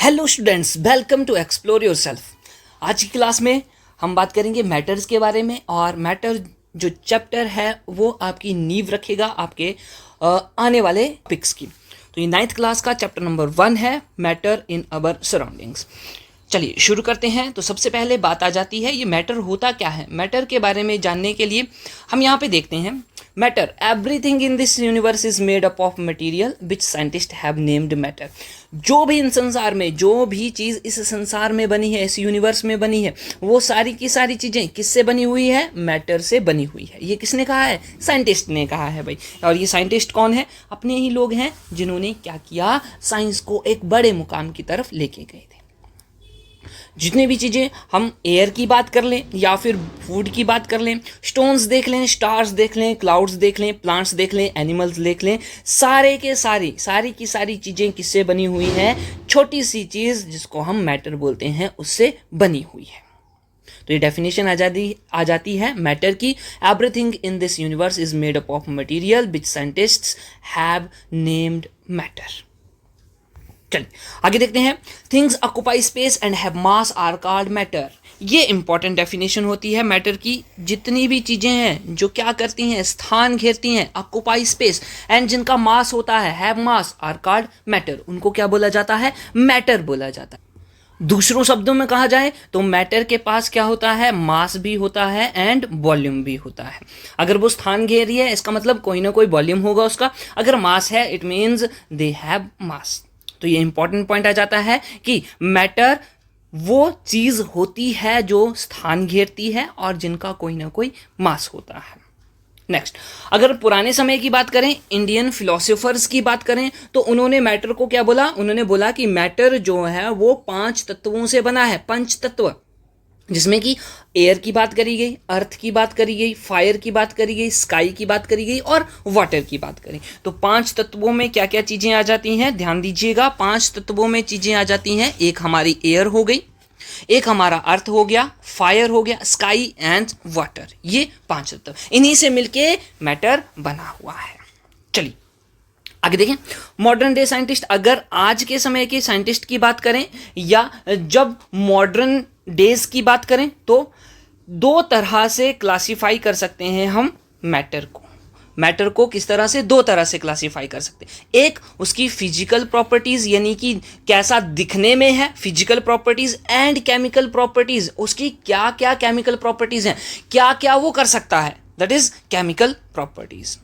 Hello students, welcome to explore yourself. आज की class में हम बात करेंगे मैटर्स के बारे में, और मैटर जो चैप्टर है वो आपकी नींव रखेगा आपके आने वाले पिक्स की। तो ये 9th क्लास का चैप्टर नंबर 1 है, मैटर इन अवर सराउंडिंग्स। चलिए शुरू करते हैं। तो सबसे पहले बात आ जाती है ये मैटर होता क्या है। मैटर के बारे में जानने के लिए हम यहाँ पे देखते हैं matter, everything in this universe is made up of material which scientist have named matter. जो भी इन संसार में, जो भी चीज़ इस संसार में बनी है, इस यूनिवर्स में बनी है, वो सारी की सारी चीज़ें किससे बनी हुई है? मैटर से बनी हुई है। ये किसने कहा है? साइंटिस्ट ने कहा है भाई। और ये साइंटिस्ट कौन है? अपने ही लोग हैं जिन्होंने क्या किया, साइंस को एक बड़े मुकाम की तरफ लेके गए थे। जितने भी चीज़ें, हम एयर की बात कर लें या फिर फूड की बात कर लें, स्टोन्स देख लें, स्टार्स देख लें, क्लाउड्स देख लें, प्लांट्स देख लें, एनिमल्स देख लें, सारे के सारी की सारी चीज़ें किससे बनी हुई हैं? छोटी सी चीज़ जिसको हम मैटर बोलते हैं उससे बनी हुई है। तो ये डेफिनेशन आ जाती है मैटर की, everything in this universe is made up of material which scientists have named matter. चलिए आगे देखते हैं। Things occupy space and have mass are called matter. ये इंपॉर्टेंट डेफिनेशन होती है मैटर की। जितनी भी चीज़ें हैं जो क्या करती हैं, स्थान घेरती हैं, ऑक्यूपाई स्पेस, एंड जिनका मास होता है, have mass, are called matter, उनको क्या बोला जाता है? मैटर बोला जाता है। दूसरों शब्दों में कहा जाए तो मैटर के पास क्या होता है? मास भी होता है एंड वॉल्यूम भी होता है। अगर वो स्थान घेर रही है, इसका मतलब कोई ना कोई वॉल्यूम होगा उसका। अगर मास है, इट मीन्स दे हैव मास। तो ये इंपॉर्टेंट पॉइंट आ जाता है कि मैटर वो चीज होती है जो स्थान घेरती है और जिनका कोई ना कोई मास होता है। नेक्स्ट, अगर पुराने समय की बात करें, इंडियन फिलोसोफर्स की बात करें, तो उन्होंने मैटर को क्या बोला? उन्होंने बोला कि मैटर जो है वो 5 तत्वों से बना है, 5 तत्व, जिसमें कि एयर की बात करी गई, अर्थ की बात करी गई, फायर की बात करी गई, स्काई की बात करी गई और वाटर की बात करी। तो 5 तत्वों में क्या क्या चीज़ें आ जाती हैं? ध्यान दीजिएगा, 5 तत्वों में चीज़ें आ जाती हैं। एक हमारी एयर हो गई, एक हमारा अर्थ हो गया, फायर हो गया, स्काई एंड वाटर। ये 5 तत्व, इन्हीं से मिलके मैटर बना हुआ है। चलिए आगे देखें। मॉडर्न डे साइंटिस्ट, अगर आज के समय के साइंटिस्ट की बात करें या जब मॉडर्न डेज की बात करें, तो 2 तरह से क्लासिफाई कर सकते हैं हम मैटर को। मैटर को किस तरह से? 2 तरह से क्लासिफाई कर सकते हैं। एक, उसकी फिजिकल प्रॉपर्टीज, यानी कि कैसा दिखने में है, physical properties, and chemical properties, उसकी क्या क्या केमिकल प्रॉपर्टीज हैं, क्या क्या वो कर सकता है, दैट इज केमिकल प्रॉपर्टीज।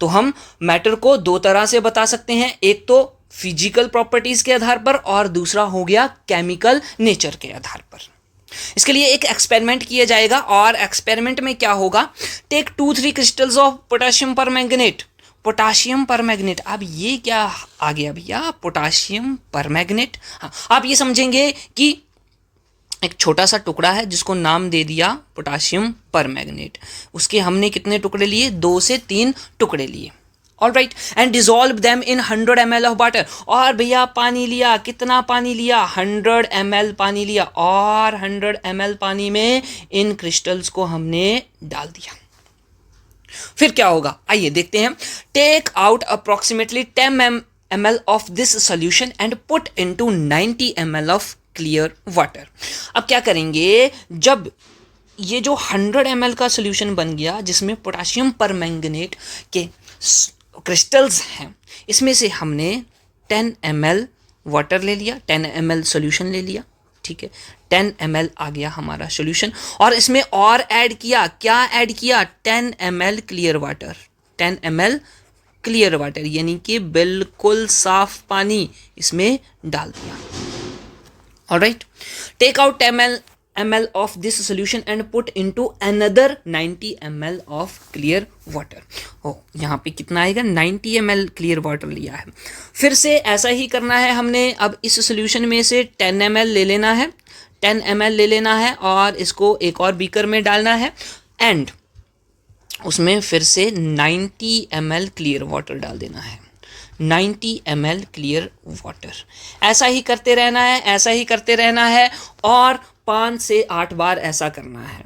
तो हम मैटर को 2 तरह से बता सकते हैं। एक तो फिजिकल प्रॉपर्टीज के आधार पर, और दूसरा हो गया केमिकल नेचर के आधार पर। इसके लिए एक एक्सपेरिमेंट किया जाएगा, और एक्सपेरिमेंट में क्या होगा? Take 2-3 crystals of potassium permanganate. Potassium permanganate, अब ये क्या आ गया भैया? Potassium permanganate. हाँ, आप ये समझेंगे कि एक छोटा सा टुकड़ा है जिसको नाम दे दिया पोटाशियम परमैंगनेट। उसके हमने कितने टुकड़े लिए? 2 से 3 टुकड़े लिए। All right, and dissolve them in 100 ml of water. और भैया पानी लिया, कितना पानी लिया? 100 ml पानी लिया, और 100 ml पानी में इन क्रिस्टल्स को हमने डाल दिया। फिर क्या होगा? आइए देखते हैं। Take out approximately 10 ml of this solution and put into 90 ml of clear water. अब क्या करेंगे? जब ये जो 100 ml का सोल्यूशन बन गया, जिसमें पोटाशियम परमैंगनेट के क्रिस्टल्स हैं, इसमें से हमने 10 ml वाटर ले लिया, 10 ml सोल्यूशन ले लिया, ठीक है, 10 ml आ गया हमारा सोल्यूशन, और इसमें और ऐड किया, क्या ऐड किया? 10 ml clear water. 10 ml clear water यानी कि बिल्कुल साफ पानी इसमें डाल दिया। Alright, take out 10 ml of this solution and put into another 90 ml of clear water। ओ, यहाँ पे कितना आएगा? 90 ml क्लियर वाटर लिया है। फिर से ऐसा ही करना है हमने। अब इस सोल्यूशन में से 10 ml ले लेना है, 10 ml ले लेना है, और इसको एक और बीकर में डालना है, एंड उसमें फिर से 90 ml क्लियर वाटर डाल देना है। 90 ml क्लियर वाटर। ऐसा ही करते रहना है, ऐसा ही करते रहना है, और 5 से 8 बार ऐसा करना है।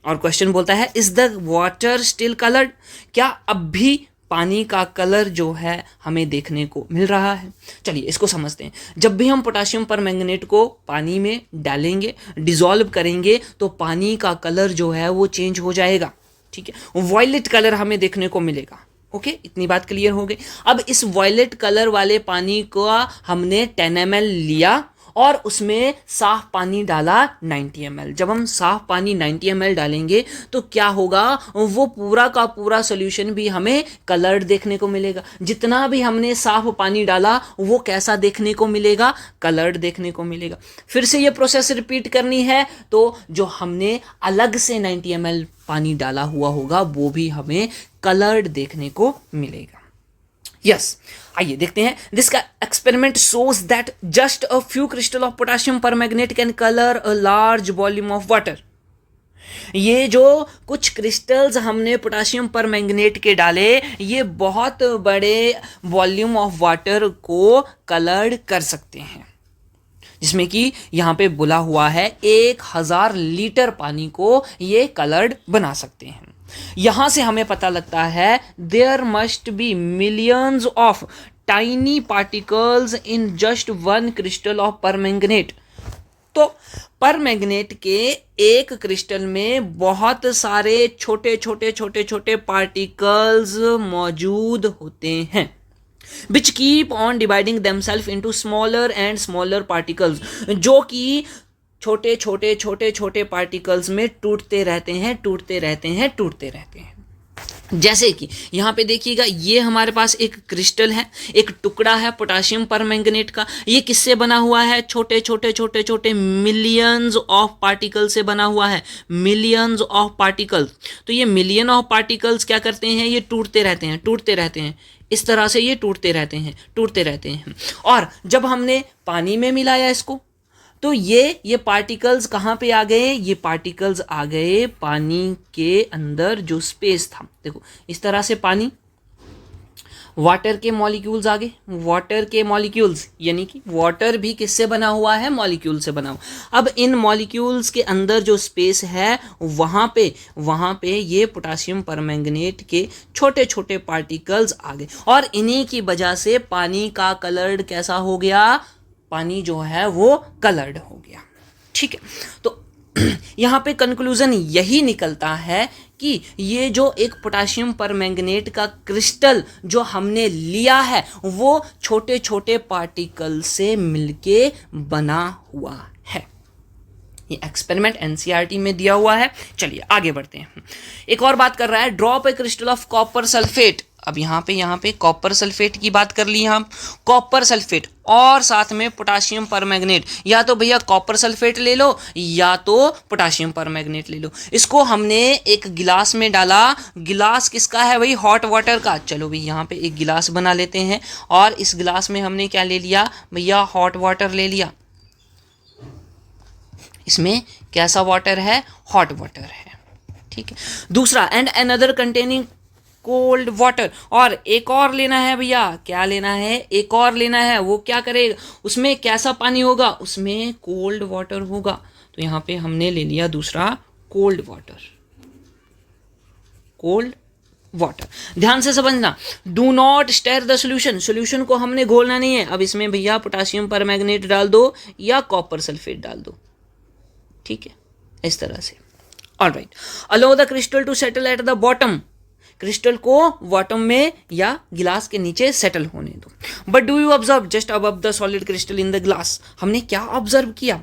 और क्वेश्चन बोलता है, is the water still coloured? क्या अब भी पानी का कलर जो है हमें देखने को मिल रहा है। चलिए इसको समझते हैं। जब भी हम पोटाशियम परमैंगनेट को पानी में डालेंगे, डिसॉल्व करेंगे, तो पानी का कलर जो है वो चेंज हो जाएगा। ठीक है, वॉयलेट कलर हमें देखने को मिलेगा। ओके, इतनी बात क्लियर हो गई। अब इस वॉयलेट कलर वाले पानी को हमने 10 ml लिया और उसमें साफ पानी डाला 90 ml। जब हम साफ पानी 90 ml डालेंगे तो क्या होगा, वो पूरा का पूरा सॉल्यूशन भी हमें कलर्ड देखने को मिलेगा। जितना भी हमने साफ पानी डाला वो कैसा देखने को मिलेगा, कलर्ड देखने को मिलेगा। फिर से ये प्रोसेस रिपीट करनी है तो जो हमने अलग से 90 ml पानी डाला हुआ होगा वो भी हमें कलर्ड देखने को मिलेगा। यस, आइए देखते हैं। दिस का experiment shows that just a few crystal of potassium permanganate can colour a large volume of water. ये जो कुछ क्रिस्टल्स हमने पोटाशियम परमैंगनेट के डाले, ये बहुत बड़े वॉल्यूम ऑफ वाटर को कलर्ड कर सकते हैं, जिसमें कि यहां पे बोला हुआ है 1000 लीटर पानी को ये कलर्ड बना सकते हैं। यहां से हमें पता लगता है there must be millions of tiny particles in just one crystal of permanganate. तो परमैंगनेट के एक क्रिस्टल में बहुत सारे छोटे छोटे छोटे छोटे पार्टिकल्स मौजूद होते हैं, which keep on dividing themselves into smaller and smaller particles, जो कि छोटे छोटे छोटे छोटे पार्टिकल्स में टूटते रहते हैं, टूटते रहते हैं, टूटते रहते हैं। जैसे कि यहाँ पे देखिएगा, ये हमारे पास एक क्रिस्टल है, एक टुकड़ा है पोटाशियम परमैंगनेट का। ये किससे बना हुआ है, छोटे छोटे छोटे छोटे मिलियंस ऑफ पार्टिकल से बना हुआ है, मिलियंस ऑफ पार्टिकल्स। तो ये मिलियन ऑफ पार्टिकल्स क्या करते हैं, ये टूटते रहते हैं, टूटते रहते हैं, इस तरह से ये टूटते रहते हैं, टूटते रहते हैं। और जब हमने पानी में मिलाया इसको, तो ये पार्टिकल्स कहाँ पे आ गए, ये पार्टिकल्स आ गए पानी के अंदर जो स्पेस था। देखो इस तरह से पानी, वाटर के मॉलिक्यूल्स आ गए, वाटर के मॉलिक्यूल्स, यानी कि वाटर भी किससे बना हुआ है, मॉलिक्यूल से बना हुआ। अब इन मॉलिक्यूल्स के अंदर जो स्पेस है वहाँ पे ये पोटाशियम परमैंगनेट के छोटे छोटे पार्टिकल्स आ गए, और इन्हीं की वजह से पानी का कलर्ड कैसा हो गया, पानी जो है वो कलर्ड हो गया। ठीक है, तो यहाँ पे कंक्लूजन यही निकलता है कि ये जो एक पोटाशियम परमैंगनेट का क्रिस्टल जो हमने लिया है वो छोटे छोटे पार्टिकल से मिलके बना हुआ है। ये एक्सपेरिमेंट एनसीईआरटी में दिया हुआ है। चलिए आगे बढ़ते हैं। एक और बात कर रहा है, drop A crystal of copper sulphate. अब यहाँ पे कॉपर सल्फेट की बात कर ली हम, कॉपर सल्फेट और साथ में पोटाशियम परमैंगनेट। या तो भैया कॉपर सल्फेट ले लो या तो पोटाशियम परमैंगनेट ले लो। इसको हमने एक गिलास में डाला। गिलास किसका है भाई, हॉट वाटर का। चलो भाई यहाँ पे एक गिलास बना लेते हैं, और इस गिलास में हमने क्या ले लिया भैया, हॉट वाटर ले लिया। इसमें कैसा वाटर है, हॉट वाटर है। ठीक है, दूसरा and another containing cold water, और एक और लेना है भैया, क्या लेना है, एक और लेना है। वो क्या करेगा, उसमें कैसा पानी होगा, उसमें कोल्ड वाटर होगा। तो यहाँ पे हमने ले लिया दूसरा कोल्ड वाटर, कोल्ड वाटर। ध्यान से समझना, do not stir the solution. Solution को हमने घोलना नहीं है। अब इसमें भैया पोटाशियम परमैंगनेट डाल दो या कॉपर सल्फेट डाल दो। ठीक है, इस तरह से। Alright, allow the crystal to settle at the bottom. Crystal को बॉटम में या गिलास के नीचे सेटल होने दो। But do you observe just above the solid crystal in the glass. हमने क्या ऑब्जर्व किया,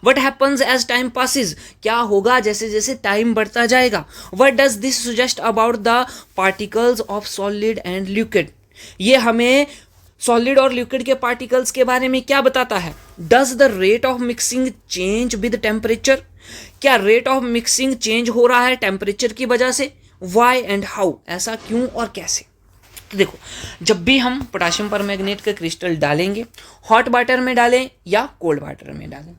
what happens as time passes, क्या होगा जैसे जैसे टाइम बढ़ता जाएगा। What does this suggest about the particles of solid and liquid. ये हमें सॉलिड और लिक्विड के पार्टिकल्स के बारे में क्या बताता है। Does the rate of mixing change with temperature. क्या रेट ऑफ मिक्सिंग चेंज हो रहा है टेम्परेचर की वजह से। वाई एंड हाउ, ऐसा क्यों और कैसे। तो देखो, जब भी हम पोटाशियम परमैंगनेट का क्रिस्टल डालेंगे, हॉट वाटर में डालें या कोल्ड वाटर में डालें,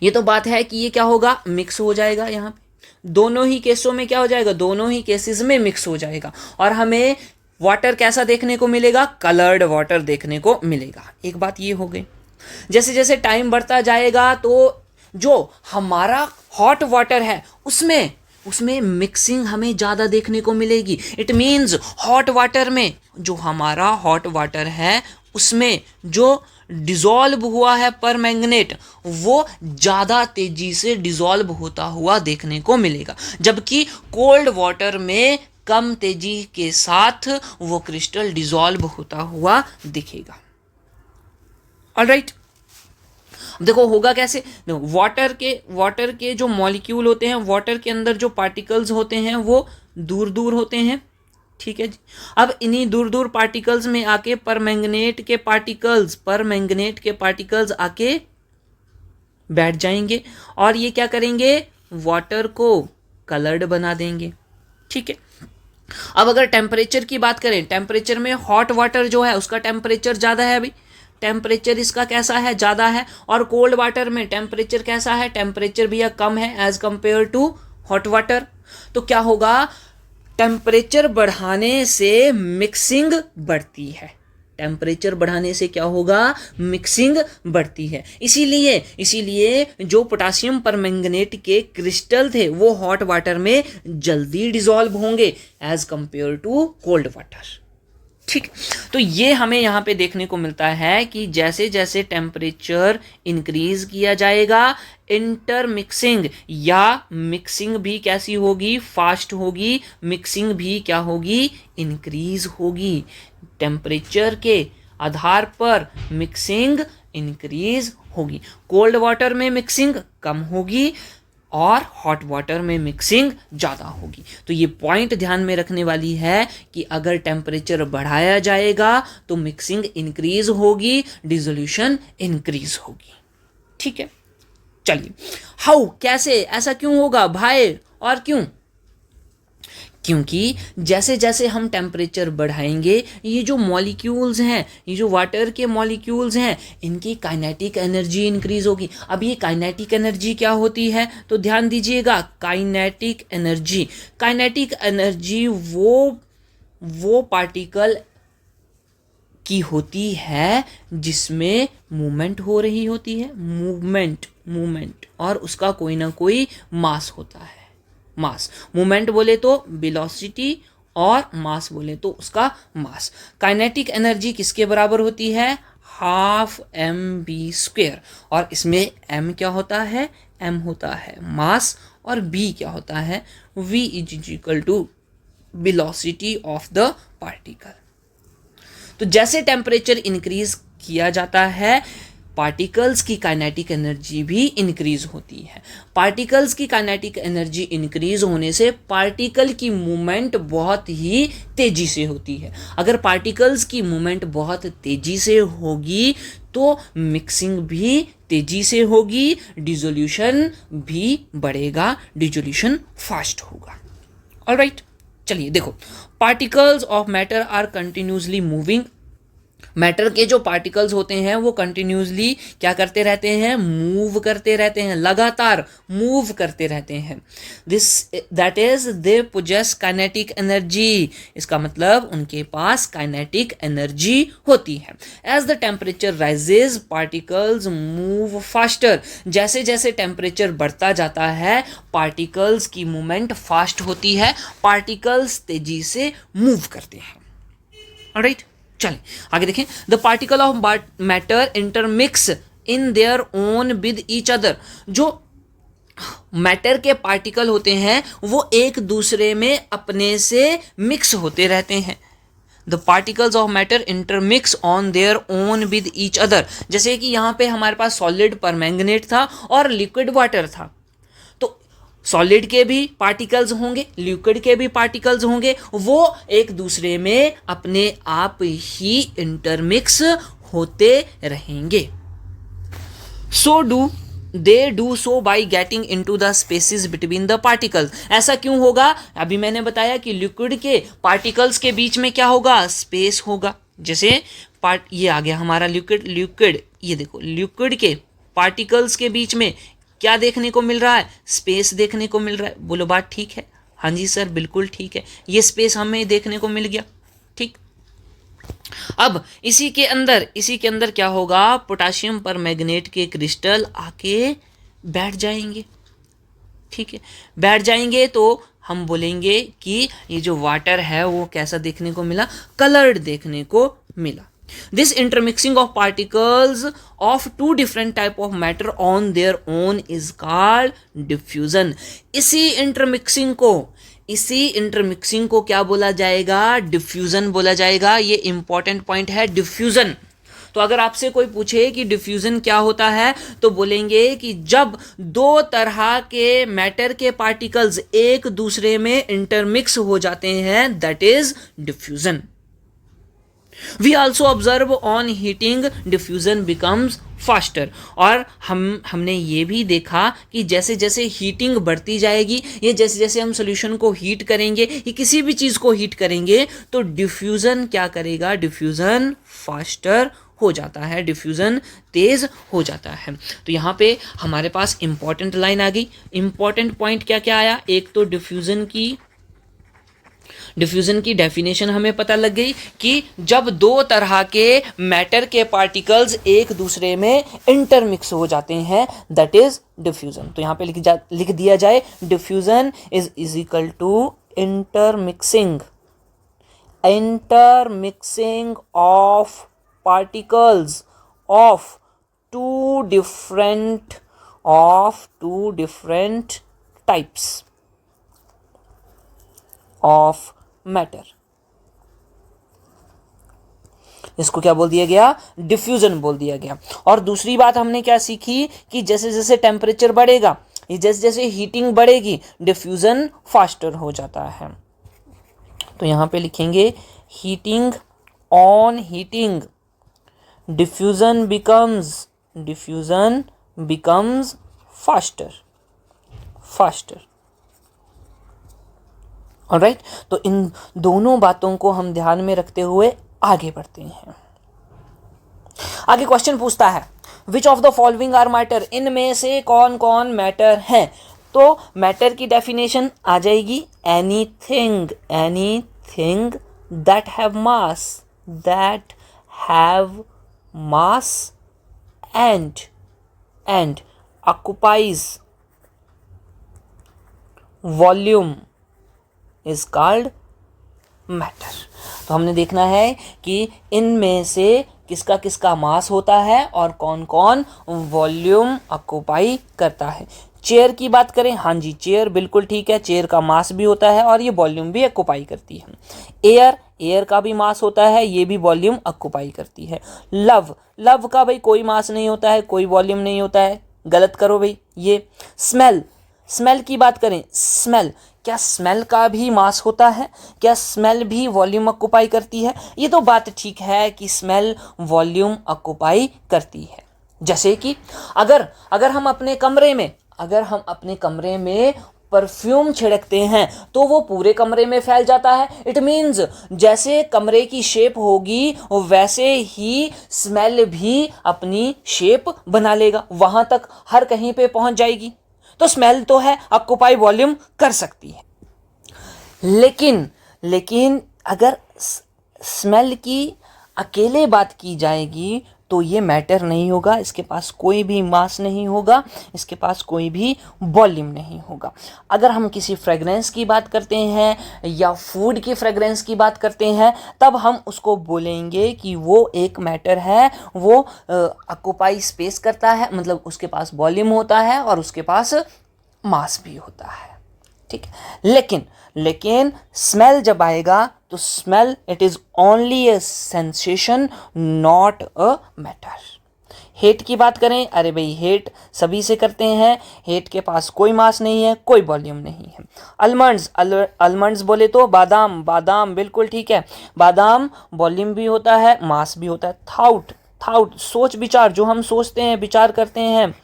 ये तो बात है कि ये क्या होगा, मिक्स हो जाएगा। यहाँ पे दोनों ही केसों में क्या हो जाएगा, दोनों ही केसेस में मिक्स हो जाएगा, और हमें वाटर कैसा देखने को मिलेगा, कलर्ड वाटर देखने को मिलेगा। एक बात ये हो गई। जैसे जैसे टाइम बढ़ता जाएगा तो जो हमारा हॉट वाटर है उसमें उसमें मिक्सिंग हमें ज़्यादा देखने को मिलेगी। इट मीन्स हॉट वाटर में, जो हमारा हॉट वाटर है उसमें जो डिज़ोल्व हुआ है परमैंगनेट वो ज़्यादा तेज़ी से डिज़ोल्व होता हुआ देखने को मिलेगा, जबकि कोल्ड वाटर में कम तेज़ी के साथ वो क्रिस्टल डिज़ोल्व होता हुआ दिखेगा। ऑलराइट, देखो होगा कैसे। वाटर के जो मॉलिक्यूल होते हैं, वाटर के अंदर जो पार्टिकल्स होते हैं वो दूर दूर होते हैं, ठीक है जी। अब इन्हीं दूर दूर पार्टिकल्स में आके परमैंगनेट के पार्टिकल्स आके बैठ जाएंगे और ये क्या करेंगे, वाटर को कलर्ड बना देंगे, ठीक है। अब अगर टेम्परेचर की बात करें, टेम्परेचर में हॉट वाटर जो है उसका टेम्परेचर ज़्यादा है, अभी टेम्परेचर इसका कैसा है, ज़्यादा है। और कोल्ड वाटर में टेम्परेचर कैसा है, टेम्परेचर भी कम है as compare to hot water. तो क्या होगा, टेम्परेचर बढ़ाने से मिक्सिंग बढ़ती है, टेम्परेचर बढ़ाने से क्या होगा, मिक्सिंग बढ़ती है। इसीलिए जो पोटासियम परमैंगनेट के क्रिस्टल थे वो हॉट वाटर में जल्दी डिसॉल्व होंगे as compare to cold water, ठीक। तो ये हमें यहाँ पे देखने को मिलता है कि जैसे जैसे टेम्परेचर इंक्रीज किया जाएगा, इंटरमिक्सिंग या मिक्सिंग भी कैसी होगी, फास्ट होगी, मिक्सिंग भी क्या होगी, इंक्रीज होगी। टेम्परेचर के आधार पर मिक्सिंग इंक्रीज होगी। कोल्ड वाटर में मिक्सिंग कम होगी और हॉट वाटर में मिक्सिंग ज़्यादा होगी। तो ये पॉइंट ध्यान में रखने वाली है कि अगर टेम्परेचर बढ़ाया जाएगा तो मिक्सिंग इंक्रीज होगी, डिसोल्यूशन इंक्रीज होगी, ठीक है। चलिए, हाउ, कैसे, ऐसा क्यों होगा भाई, और क्यों? क्योंकि जैसे जैसे हम टेम्परेचर बढ़ाएंगे, ये जो मॉलिक्यूल्स हैं, ये जो वाटर के मॉलिक्यूल्स हैं, इनकी काइनेटिक एनर्जी इंक्रीज होगी। अब ये काइनेटिक एनर्जी क्या होती है, तो ध्यान दीजिएगा, काइनेटिक एनर्जी वो पार्टिकल की होती है जिसमें मूवमेंट हो रही होती है, मूवमेंट, और उसका कोई ना कोई मास होता है। मास, मूवमेंट बोले तो वेलोसिटी और मास बोले तो उसका मास। काइनेटिक एनर्जी किसके बराबर होती है, हाफ mv², और इसमें m क्या होता है, m होता है मास, और b क्या होता है, v is equal to velocity of the particle. तो जैसे टेम्परेचर इंक्रीज किया जाता है, पार्टिकल्स की काइनेटिक एनर्जी भी इंक्रीज होती है। पार्टिकल्स की काइनेटिक एनर्जी इंक्रीज होने से पार्टिकल की मूवमेंट बहुत ही तेजी से होती है। अगर पार्टिकल्स की मूवमेंट बहुत तेजी से होगी तो मिक्सिंग भी तेजी से होगी, डिसोल्यूशन भी बढ़ेगा, डिसोल्यूशन फास्ट होगा। ऑलराइट, चलिए देखो, particles of matter are continuously moving. Matter के जो पार्टिकल्स होते हैं वो कंटिन्यूसली क्या करते रहते हैं, मूव करते रहते हैं, लगातार मूव करते रहते हैं। That is they possess kinetic energy. इसका मतलब उनके पास काइनेटिक एनर्जी होती है। As the temperature rises particles move faster. जैसे जैसे टेम्परेचर बढ़ता जाता है पार्टिकल्स की मूवमेंट फास्ट होती है, पार्टिकल्स तेजी से मूव करते हैं। ऑलराइट, चलें आगे देखें। The particle of matter intermix in their own with each other. जो मैटर के पार्टिकल होते हैं वो एक दूसरे में अपने से मिक्स होते रहते हैं। The particles of matter intermix on their own with each other. जैसे कि यहाँ पे हमारे पास सॉलिड परमैंगनेट था और लिक्विड वाटर था, सॉलिड के भी पार्टिकल्स होंगे, लिक्विड के भी पार्टिकल्स होंगे, वो एक दूसरे में अपने आप ही इंटरमिक्स होते रहेंगे। They do so by getting into the spaces between the particles. ऐसा क्यों होगा, अभी मैंने बताया कि लिक्विड के पार्टिकल्स के बीच में क्या होगा, स्पेस होगा। जैसे ये आ गया हमारा लिक्विड, ये देखो लिक्विड के पार्टिकल्स के बीच में क्या देखने को मिल रहा है, स्पेस देखने को मिल रहा है। बोलो बात ठीक है, हाँ जी सर बिल्कुल ठीक है, ये स्पेस हमें देखने को मिल गया, ठीक। अब इसी के अंदर क्या होगा, पोटासियम परमैंगनेट के क्रिस्टल आके बैठ जाएंगे, ठीक है, बैठ जाएंगे तो हम बोलेंगे कि ये जो वाटर है वो कैसा देखने को मिला, कलर्ड देखने को मिला। This intermixing of particles of two different type of matter on their own is called diffusion. इसी इंटरमिक्सिंग को क्या बोला जाएगा, डिफ्यूजन बोला जाएगा। ये इंपॉर्टेंट पॉइंट है, डिफ्यूजन। तो अगर आपसे कोई पूछे कि डिफ्यूजन क्या होता है तो बोलेंगे कि जब दो तरह के मैटर के पार्टिकल्स एक दूसरे में इंटरमिक्स हो जाते हैं, that is diffusion. We also observe on heating diffusion becomes faster. और हमने ये भी देखा कि जैसे जैसे हीटिंग बढ़ती जाएगी, ये जैसे जैसे हम सोल्यूशन को हीट करेंगे, ये किसी भी चीज़ को हीट करेंगे तो डिफ्यूज़न क्या करेगा, डिफ्यूज़न फास्टर हो जाता है, डिफ्यूज़न तेज़ हो जाता है। तो यहाँ पे हमारे पास इंपॉर्टेंट लाइन आ गई, इंपॉर्टेंट पॉइंट क्या क्या आया। एक तो डिफ्यूज़न की डेफिनेशन हमें पता लग गई कि जब दो तरह के मैटर के पार्टिकल्स एक दूसरे में इंटरमिक्स हो जाते हैं, दैट इज डिफ्यूजन। तो यहाँ पे लिख दिया जाए, diffusion is equal to intermixing of particles of two different types of matter। इसको क्या बोल दिया गया, डिफ्यूजन बोल दिया गया। और दूसरी बात हमने क्या सीखी कि जैसे जैसे टेम्परेचर बढ़ेगा, जैसे जैसे हीटिंग बढ़ेगी, डिफ्यूजन फास्टर हो जाता है। तो यहां पे लिखेंगे heating, on heating diffusion becomes faster। Alright, तो इन दोनों बातों को हम ध्यान में रखते हुए आगे बढ़ते हैं। आगे क्वेश्चन पूछता है, which of the following are matter, इनमें से कौन कौन मैटर हैं। तो मैटर की डेफिनेशन आ जाएगी, anything that have mass and occupies volume is called matter। तो हमने देखना है कि इनमें से किसका किसका मास होता है और कौन कौन वॉल्यूम ऑक्यूपाई करता है। चेयर की बात करें, हाँ जी चेयर बिल्कुल ठीक है, चेयर का मास भी होता है और ये वॉल्यूम भी ऑक्यूपाई करती है। एयर का भी मास होता है, ये भी वॉल्यूम ऑक्यूपाई करती है। लव का भाई कोई मास नहीं होता है, कोई वॉल्यूम नहीं होता है, गलत करो भाई ये। स्मेल की बात करें, क्या स्मेल का भी मास होता है, क्या स्मेल भी वॉल्यूम ऑक्यूपाई करती है। ये तो बात ठीक है कि स्मेल वॉल्यूम ऑक्यूपाई करती है। जैसे कि अगर हम अपने कमरे में परफ्यूम छिड़कते हैं तो वो पूरे कमरे में फैल जाता है। इट मीन्स जैसे कमरे की शेप होगी वैसे ही स्मेल भी अपनी शेप बना लेगा, वहां तक हर कहीं पे पहुंच जाएगी। तो स्मेल तो है, ऑक्यूपाई वॉल्यूम कर सकती है। लेकिन अगर स्मेल की अकेले बात की जाएगी तो ये मैटर नहीं होगा, इसके पास कोई भी मास नहीं होगा, इसके पास कोई भी वॉल्यूम नहीं होगा। अगर हम किसी फ्रेगरेंस की बात करते हैं या फूड की फ्रेगरेंस की बात करते हैं तब हम उसको बोलेंगे कि वो एक मैटर है, वो ऑक्यूपाई स्पेस करता है, मतलब उसके पास वॉल्यूम होता है और उसके पास मास भी होता है। ठीक है, लेकिन स्मेल जब आएगा तो smell it is only A sensation, not a matter. Hate की बात करें, अरे भाई हेट सभी से करते हैं, हेट के पास कोई मास नहीं है, कोई वॉल्यूम नहीं है। अलमंड्स बोले तो बादाम बिल्कुल ठीक है, बादाम वॉल्यूम भी होता है, मास भी होता है। थाउट सोच विचार, जो हम सोचते हैं विचार करते हैं,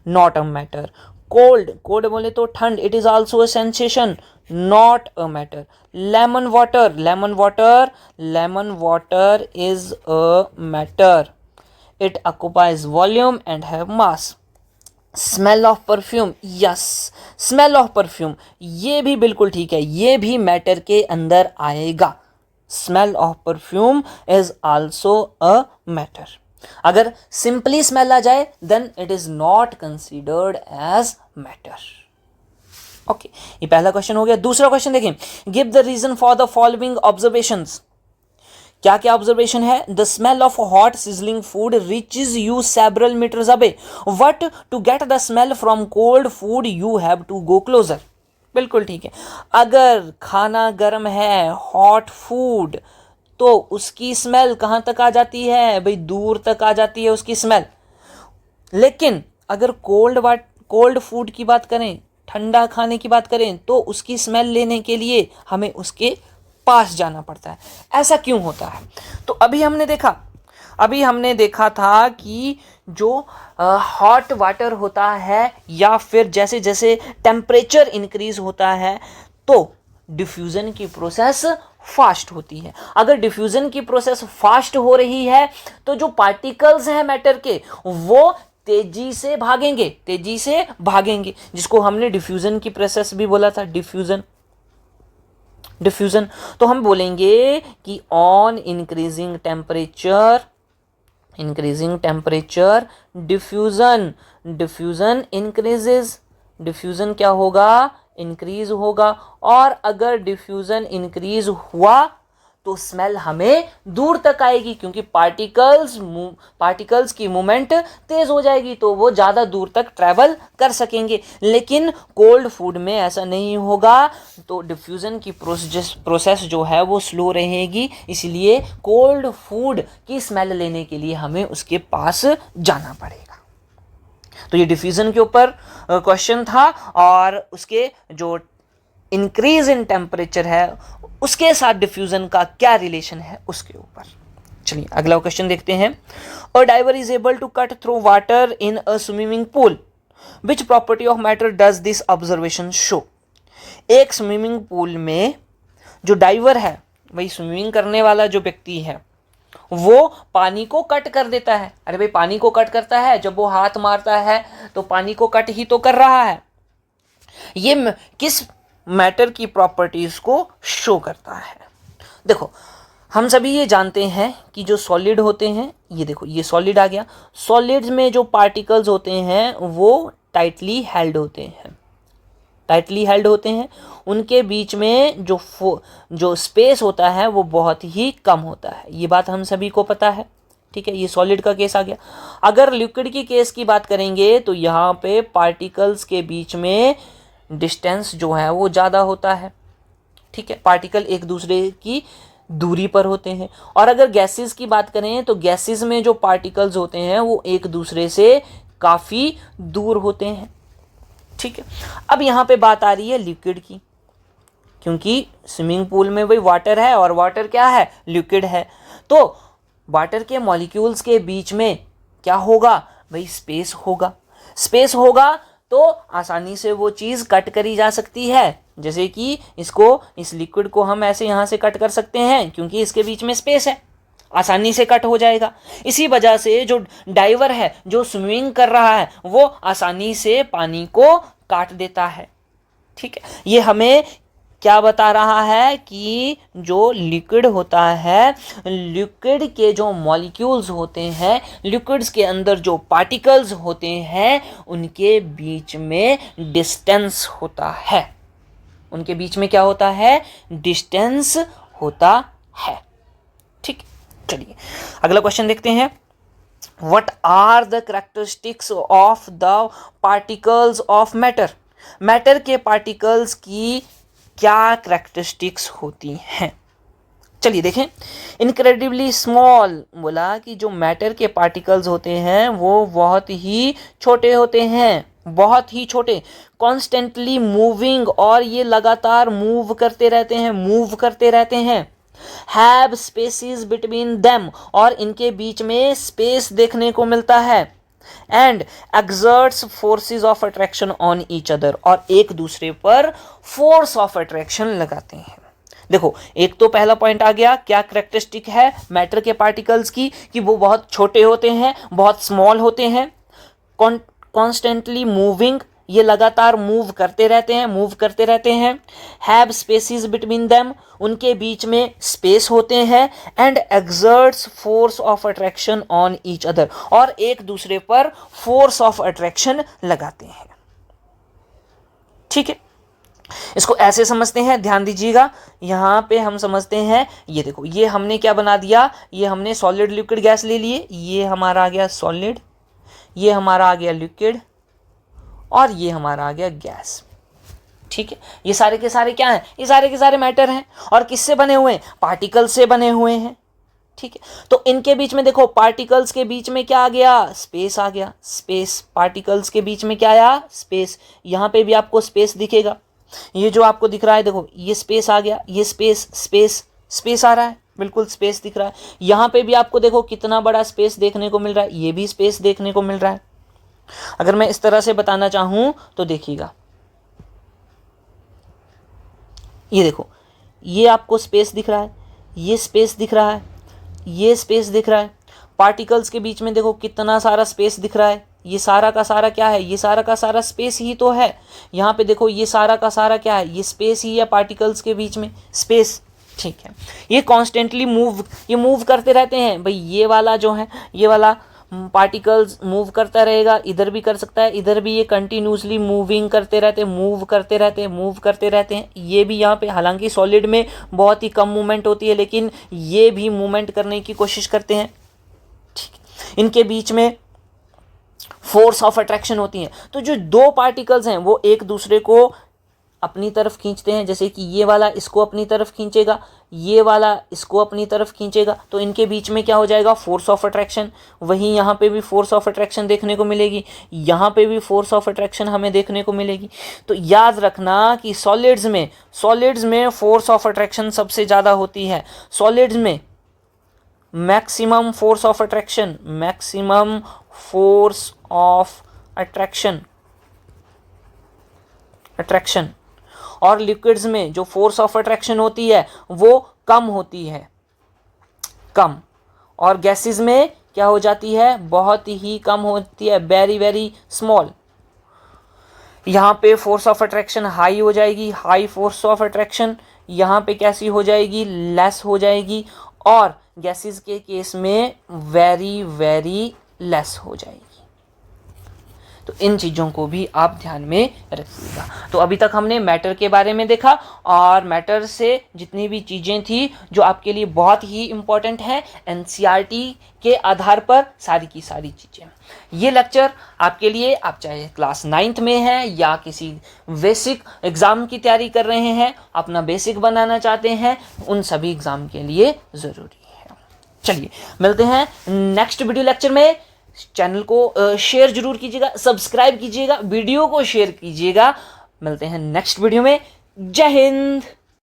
नॉट अ मैटर। कोल्ड बोले तो ठंड, it is also a sensation, not a matter. Lemon water is a matter, it occupies volume and have mass. Smell of perfume, yes smell of perfume ये भी बिल्कुल ठीक है, ये भी मैटर के अंदर आएगा। Smell of perfume is also a matter. अगर सिंपली स्मेल आ जाए then it is not considered as matter. Okay, ये पहला क्वेश्चन हो गया। दूसरा क्वेश्चन देखें, give the reason for the following observations. क्या क्या ऑब्जर्वेशन है? The smell of hot sizzling food reaches you several metres away, but to get the smell from cold food you have to go closer. बिल्कुल ठीक है। अगर खाना गर्म है, हॉट फूड, तो उसकी स्मेल कहाँ तक आ जाती है भाई? दूर तक आ जाती है उसकी स्मेल। लेकिन अगर कोल्ड फूड की बात करें, ठंडा खाने की बात करें, तो उसकी स्मेल लेने के लिए हमें उसके पास जाना पड़ता है। ऐसा क्यों होता है? तो अभी हमने देखा था कि जो हॉट वाटर होता है या फिर जैसे जैसे टेम्परेचर इंक्रीज होता है तो डिफ्यूज़न की प्रोसेस फास्ट होती है। अगर डिफ्यूज़न की प्रोसेस फास्ट हो रही है तो जो पार्टिकल्स हैं मैटर के वो तेजी से भागेंगे, जिसको हमने डिफ्यूज़न की प्रोसेस भी बोला था। डिफ्यूज़न तो हम बोलेंगे कि on increasing temperature diffusion increases. Diffusion क्या होगा? इंक्रीज होगा। और अगर डिफ्यूज़न इंक्रीज हुआ तो स्मेल हमें दूर तक आएगी, क्योंकि पार्टिकल्स की मूवमेंट तेज हो जाएगी तो वो ज़्यादा दूर तक ट्रैवल कर सकेंगे। लेकिन कोल्ड फूड में ऐसा नहीं होगा, तो डिफ्यूज़न की प्रोसेस जो है वो स्लो रहेगी। इसलिए कोल्ड फूड की स्मेल लेने के लिए हमें उसके पास जाना पड़ेगा। तो ये डिफ्यूज़न के ऊपर क्वेश्चन था, और उसके जो इंक्रीज इन टेम्परेचर है उसके साथ डिफ्यूज़न का क्या रिलेशन है उसके ऊपर। चलिए अगला क्वेश्चन देखते हैं। A diver is able to cut through water in a swimming pool, which property of matter does this observation show. एक स्विमिंग पूल में जो डाइवर है, वही स्विमिंग करने वाला जो व्यक्ति है, वो पानी को कट कर देता है। अरे भाई, पानी को कट करता है, जब वो हाथ मारता है तो पानी को कट ही तो कर रहा है। ये किस मैटर की प्रॉपर्टीज को शो करता है? देखो, हम सभी ये जानते हैं कि जो सॉलिड होते हैं, ये देखो ये सॉलिड आ गया। सॉलिड्स में जो पार्टिकल्स होते हैं वो टाइटली हेल्ड होते हैं। उनके बीच में जो स्पेस होता है वो बहुत ही कम होता है। ये बात हम सभी को पता है, ठीक है। ये सॉलिड का केस आ गया। अगर लिक्विड की केस की बात करेंगे तो यहाँ पे पार्टिकल्स के बीच में डिस्टेंस जो है वो ज़्यादा होता है, ठीक है। पार्टिकल एक दूसरे की दूरी पर होते हैं। और अगर गैसेस की बात करें तो गैसेस में जो पार्टिकल्स होते हैं वो एक दूसरे से काफ़ी दूर होते हैं, ठीक है। अब यहाँ पे बात आ रही है लिक्विड की, क्योंकि स्विमिंग पूल में वही वाटर है, और वाटर क्या है? लिक्विड है। तो वाटर के मॉलिक्यूल्स के बीच में क्या होगा भाई? स्पेस होगा तो आसानी से वो चीज़ कट करी जा सकती है। जैसे कि इस लिक्विड को हम ऐसे यहाँ से कट कर सकते हैं, क्योंकि इसके बीच में स्पेस है, आसानी से कट हो जाएगा। इसी वजह से जो डाइवर है, जो स्विमिंग कर रहा है, वो आसानी से पानी को काट देता है, ठीक है। ये हमें क्या बता रहा है कि जो लिक्विड होता है, लिक्विड के जो मॉलिक्यूल्स होते हैं, लिक्विड्स के अंदर जो पार्टिकल्स होते हैं, उनके बीच में डिस्टेंस होता है। उनके बीच में क्या होता है? डिस्टेंस होता है, ठीक। चलिए अगला क्वेश्चन देखते हैं। What are the characteristics of the particles of matter? Matter के पार्टिकल्स की क्या करेक्टरिस्टिक्स होती हैं? चलिए देखें। इनक्रेडिबली स्मॉल बोला कि जो मैटर के पार्टिकल्स होते हैं वो बहुत ही छोटे होते हैं, बहुत ही छोटे। कॉन्स्टेंटली मूविंग, और ये लगातार मूव करते रहते हैं। हैव स्पेसिस बिटवीन देम, और इनके बीच में स्पेस देखने को मिलता है। And exerts forces of attraction on each other, और एक दूसरे पर फोर्स ऑफ अट्रैक्शन लगाते हैं। देखो, एक तो पहला पॉइंट आ गया, क्या करेक्टरिस्टिक है मैटर के पार्टिकल्स की, कि वो बहुत छोटे होते हैं, बहुत स्मॉल होते हैं। कॉन्स्टेंटली मूविंग, ये लगातार मूव करते रहते हैं। हैव स्पेसिस बिटवीन देम, उनके बीच में स्पेस होते हैं। And exerts force of attraction on each other, और एक दूसरे पर फोर्स ऑफ अट्रैक्शन लगाते हैं, ठीक है। इसको ऐसे समझते हैं, ध्यान दीजिएगा, यहाँ पे हम समझते हैं, ये देखो, ये हमने क्या बना दिया, ये हमने सॉलिड लिक्विड गैस ले लिए, ये हमारा आ गया सॉलिड, ये हमारा आ गया लिक्विड, और ये हमारा आ गया गैस। ठीक है, ये सारे के सारे क्या हैं, ये सारे के सारे मैटर हैं, और किससे बने हुए हैं, पार्टिकल से बने हुए हैं। ठीक है, तो इनके बीच में देखो, पार्टिकल्स के बीच में क्या आ गया, स्पेस आ गया, स्पेस, पार्टिकल्स के बीच में क्या आया, स्पेस। यहां पे भी आपको स्पेस दिखेगा, ये जो आपको दिख रहा है देखो, ये स्पेस आ गया, ये स्पेस, स्पेस, स्पेस आ रहा है, बिल्कुल स्पेस दिख रहा है। यहां पे भी आपको देखो कितना बड़ा स्पेस देखने को मिल रहा है, ये भी स्पेस देखने को मिल रहा है। अगर मैं इस तरह से बताना चाहूं तो देखिएगा, ये देखो, ये आपको स्पेस दिख रहा है, ये स्पेस दिख रहा है, ये स्पेस दिख रहा है। पार्टिकल्स के बीच में देखो कितना सारा स्पेस दिख रहा है, ये सारा का सारा क्या है, ये सारा का सारा स्पेस ही तो है। यहाँ पे देखो, ये सारा का सारा क्या है, ये स्पेस ही है, पार्टिकल्स के बीच में स्पेस। ठीक है, ये कॉन्स्टेंटली ये मूव करते रहते हैं भाई, ये वाला जो है, ये वाला पार्टिकल्स मूव करता रहेगा, इधर भी कर सकता है, इधर भी, ये कंटिन्यूसली मूविंग करते रहते हैं, मूव करते रहते हैं, मूव करते रहते हैं। ये भी यहाँ पे, हालांकि सॉलिड में बहुत ही कम मूवमेंट होती है, लेकिन ये भी मूवमेंट करने की कोशिश करते हैं। ठीक, इनके बीच में फोर्स ऑफ अट्रैक्शन होती है, तो जो दो पार्टिकल्स हैं वो एक दूसरे को अपनी तरफ खींचते हैं, जैसे कि ये वाला इसको अपनी तरफ खींचेगा, ये वाला इसको अपनी तरफ खींचेगा, तो इनके बीच में क्या हो जाएगा, फोर्स ऑफ अट्रैक्शन। वहीं यहाँ पे भी फोर्स ऑफ अट्रैक्शन देखने को मिलेगी, यहाँ पे भी फोर्स ऑफ अट्रैक्शन हमें देखने को मिलेगी। तो याद रखना कि सॉलिड्स में फोर्स ऑफ अट्रैक्शन सबसे ज़्यादा होती है। सॉलिड्स में maximum force of attraction, maximum force of attraction, और लिक्विड्स में जो फोर्स ऑफ अट्रैक्शन होती है वो कम होती है, कम। और गैसेस में क्या हो जाती है, बहुत ही कम होती है, वेरी वेरी स्मॉल। यहाँ पे फोर्स ऑफ अट्रैक्शन हाई हो जाएगी, हाई फोर्स ऑफ अट्रैक्शन। यहाँ पे कैसी हो जाएगी, लेस हो जाएगी, और गैसेस के केस में वेरी वेरी लेस हो जाएगी। तो इन चीज़ों को भी आप ध्यान में रखिएगा। तो अभी तक हमने मैटर के बारे में देखा, और मैटर से जितनी भी चीज़ें थी जो आपके लिए बहुत ही इम्पोर्टेंट है, एनसीईआरटी के आधार पर सारी की सारी चीज़ें। ये लेक्चर आपके लिए, आप चाहे क्लास 9th में हैं या किसी बेसिक एग्ज़ाम की तैयारी कर रहे हैं, अपना बेसिक बनाना चाहते हैं, उन सभी एग्ज़ाम के लिए ज़रूरी है। चलिए मिलते हैं नेक्स्ट वीडियो लेक्चर में। चैनल को शेयर जरूर कीजिएगा, सब्सक्राइब कीजिएगा, वीडियो को शेयर कीजिएगा। मिलते हैं नेक्स्ट वीडियो में। जय हिंद।